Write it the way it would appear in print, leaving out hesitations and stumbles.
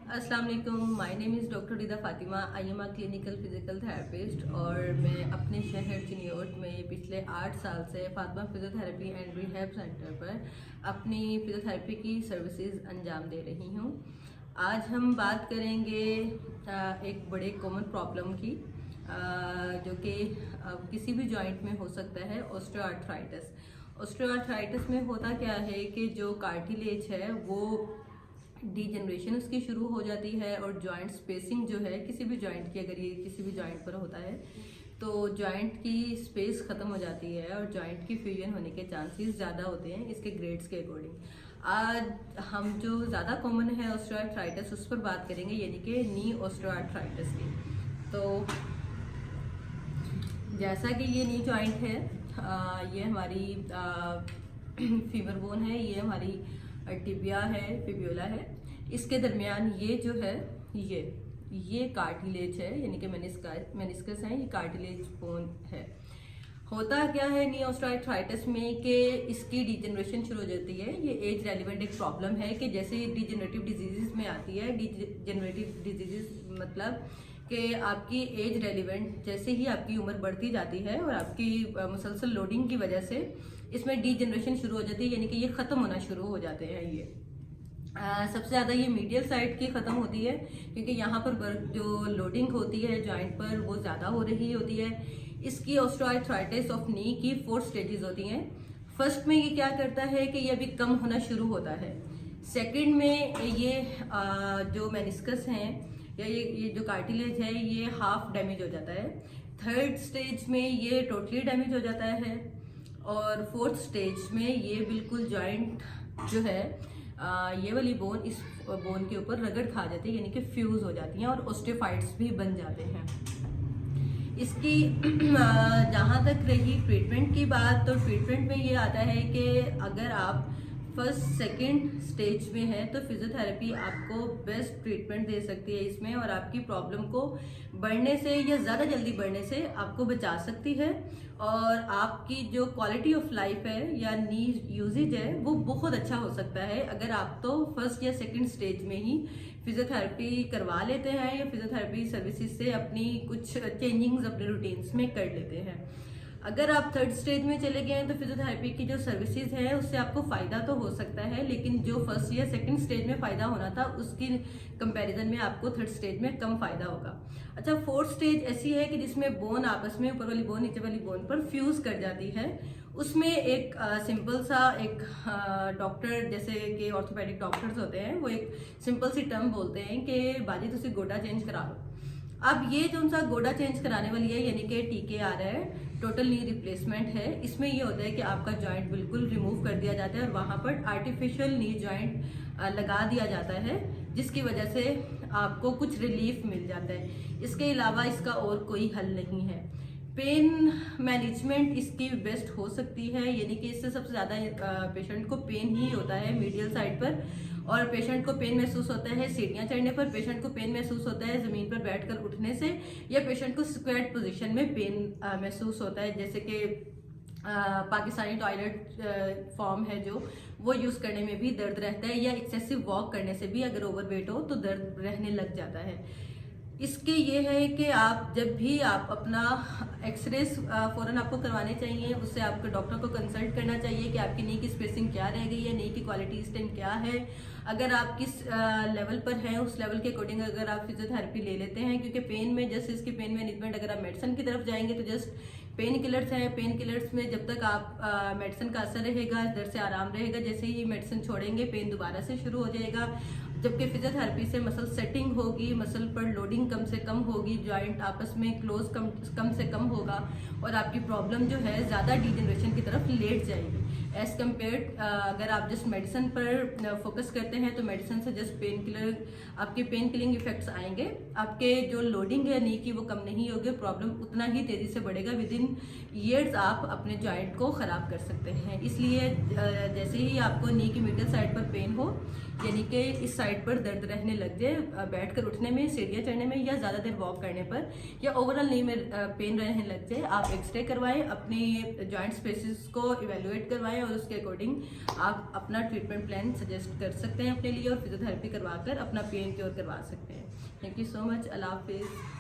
अस्सलाम वालेकुम, my name is doctor Rida Fatima. I am a clinical physical therapist और मैं अपने शहर चिन्योट में पिछले 8 साल से Fatima physiotherapy and rehab centre पर अपनी फिजियोथेरेपी की सर्विसेज अंजाम दे रही हूँ। आज हम बात करेंगे एक बड़े कॉमन प्रॉब्लम की, जो कि किसी भी जॉइंट में हो सकता है, ऑस्टियोआर्थराइटिस। ऑस्टियोआर्थराइटिस में होता क्या है कि जो कार्टिलेज है वो डीजनरेशन उसकी शुरू हो जाती है और जॉइंट स्पेसिंग जो है किसी भी जॉइंट की, अगर ये किसी भी जॉइंट पर होता है तो जॉइंट की स्पेस ख़त्म हो जाती है और जॉइंट की फ्यूजन होने के चांसेस ज़्यादा होते हैं इसके ग्रेड्स के अकॉर्डिंग। आज हम जो ज़्यादा कॉमन है ऑस्टियोआर्थराइटिस उस पर बात करेंगे, यानी कि नी ऑस्टियोआर्थराइटिस की। तो जैसा कि ये नी जॉइंट है, ये हमारी फीमर बोन है, ये हमारी टिबिया है, फिब्यूला है। इसके दरमियान ये जो है ये कार्टिलेज है, यानी कि मेनिस्कस है, ये कार्टिलेज बोन है। होता क्या है नी ऑस्टियोआर्थराइटिस में कि इसकी डिजेनरेशन शुरू हो जाती है। ये एज रेलिवेंट एक प्रॉब्लम है कि जैसे डिजेनरेटिव डिजीजेस में आती है। डिजेनरेटिव डिजीजेस मतलब कि आपकी एज रेलिवेंट जैसे ही आपकी उम्र बढ़ती जाती है और आपकी मुसलसल लोडिंग की वजह से इसमें डीजनरेशन शुरू हो जाती है, यानी कि ये ख़त्म होना शुरू हो जाते हैं। ये सबसे ज़्यादा ये मीडियल साइड की ख़त्म होती है क्योंकि यहाँ पर जो लोडिंग होती है जॉइंट पर वो ज़्यादा हो रही होती है। इसकी ऑस्टियोआर्थराइटिस ऑफ नी की 4 स्टेजेस होती हैं। फर्स्ट में ये क्या करता है कि ये अभी कम होना शुरू होता है। सेकंड में ये जो मेनिस्कस हैं या ये जो कार्टिलेज है ये हाफ डैमेज हो जाता है। थर्ड स्टेज में ये टोटली डैमेज हो जाता है और फोर्थ स्टेज में ये बिल्कुल जॉइंट जो है ये वाली बोन इस बोन के ऊपर रगड़ खा जाती है, यानी कि फ्यूज हो जाती हैं और ऑस्टियोफाइट्स भी बन जाते हैं। इसकी जहाँ तक रही ट्रीटमेंट की बात, तो ट्रीटमेंट में ये आता है कि अगर आप फर्स्ट सेकंड स्टेज में है तो फिजियोथेरेपी आपको बेस्ट ट्रीटमेंट दे सकती है इसमें और आपकी प्रॉब्लम को बढ़ने से या ज़्यादा जल्दी बढ़ने से आपको बचा सकती है और आपकी जो क्वालिटी ऑफ लाइफ है या नी यूजेज है वो बहुत अच्छा हो सकता है अगर आप तो फर्स्ट या सेकंड स्टेज में ही फिजियोथेरेपी करवा लेते हैं या फिजियोथेरेपी सर्विसेज से अपनी कुछ चेंजिंग्स अपने रूटीन्स में कर लेते हैं। अगर आप थर्ड स्टेज में चले गए हैं तो फिजियोथेरेपी की जो सर्विसेज है उससे आपको फ़ायदा तो हो सकता है, लेकिन जो फर्स्ट या सेकंड स्टेज में फ़ायदा होना था उसकी कंपैरिजन में आपको थर्ड स्टेज में कम फ़ायदा होगा। अच्छा, फोर्थ स्टेज ऐसी है कि जिसमें बोन आपस में ऊपर वाली बोन नीचे वाली बोन पर फ्यूज़ कर जाती है। उसमें एक सिंपल सा एक डॉक्टर जैसे कि ऑर्थोपेडिक डॉक्टर्स होते हैं वो एक सिंपल सी टर्म बोलते हैं कि बाजी तुसी गोडा चेंज करा लो। अब ये जो सा गोडा चेंज कराने वाली है यानी कि TKR है, टोटल नी रिप्लेसमेंट है। इसमें ये होता है कि आपका जॉइंट बिल्कुल रिमूव कर दिया जाता है और वहाँ पर आर्टिफिशियल नी जॉइंट लगा दिया जाता है जिसकी वजह से आपको कुछ रिलीफ मिल जाता है। इसके अलावा इसका और कोई हल नहीं है। पेन मैनेजमेंट इसकी बेस्ट हो सकती है, यानी कि इससे सबसे ज़्यादा पेशेंट को पेन ही होता है मीडियल साइड पर और पेशेंट को पेन महसूस होता है सीढ़ियाँ चढ़ने पर, पेशेंट को पेन महसूस होता है ज़मीन पर बैठकर उठने से, या पेशेंट को स्क्वाट पोजीशन में पेन महसूस होता है, जैसे कि पाकिस्तानी टॉयलेट फॉर्म है जो वो यूज़ करने में भी दर्द रहता है, या एक्सेसिव वॉक करने से भी अगर ओवरवेट हो तो दर्द रहने लग जाता है। इसके ये है कि आप जब भी आप अपना एक्सरेज फ़ौरन आपको करवाने चाहिए, उससे आपको डॉक्टर को कंसल्ट करना चाहिए कि आपकी नी की स्पेसिंग क्या रह गई है, नी की क्वालिटी इस टाइम क्या है। अगर आप किस लेवल पर हैं उस लेवल के अकॉर्डिंग अगर आप फिजियोथेरेपी ले लेते हैं, क्योंकि पेन में जस्ट इसकी पेन मैनेजमेंट अगर आप मेडिसिन की तरफ जाएंगे तो जस्ट पेन किलर्स हैं। पेन किलर्स में जब तक आप मेडिसिन का असर रहेगा, दर्द से आराम रहेगा, जैसे ही मेडिसिन छोड़ेंगे पेन दोबारा से शुरू हो जाएगा। जबकि फिजियोथेरेपी से मसल सेटिंग होगी, मसल पर लोडिंग कम से कम होगी, जॉइंट आपस में क्लोज कम से कम होगा और आपकी प्रॉब्लम जो है ज़्यादा डिजेनरेशन की तरफ लेट जाएगी एज कम्पेयर अगर आप जस्ट मेडिसिन पर फोकस करते हैं तो मेडिसिन से जस्ट पेन किलर आपके पेन किलिंग इफेक्ट्स आएंगे, आपके जो लोडिंग है नी की वो कम नहीं होगी, प्रॉब्लम उतना ही तेज़ी से बढ़ेगा। विद इन ईयर्स आप अपने जॉइंट को ख़राब कर सकते हैं। इसलिए जैसे ही आपको नी की मिडल साइड पर पेन हो, यानी कि इस साइड पर दर्द रहने लग जाए बैठकर उठने में, सीढ़ियाँ चढ़ने में या ज़्यादा देर वॉक करने पर, या ओवरऑल नी में पेन रहने लग जाए, आप एक्सरे करवाएं, अपनी जॉइंट स्पेसिस को इवेलुएट करवाएं है और उसके अकॉर्डिंग आप अपना ट्रीटमेंट प्लान सजेस्ट कर सकते हैं अपने लिए और फिजियोथेरेपी करवा कर अपना पेन क्योर करवा सकते हैं। Thank you so much. अल्लाह हाफिज़।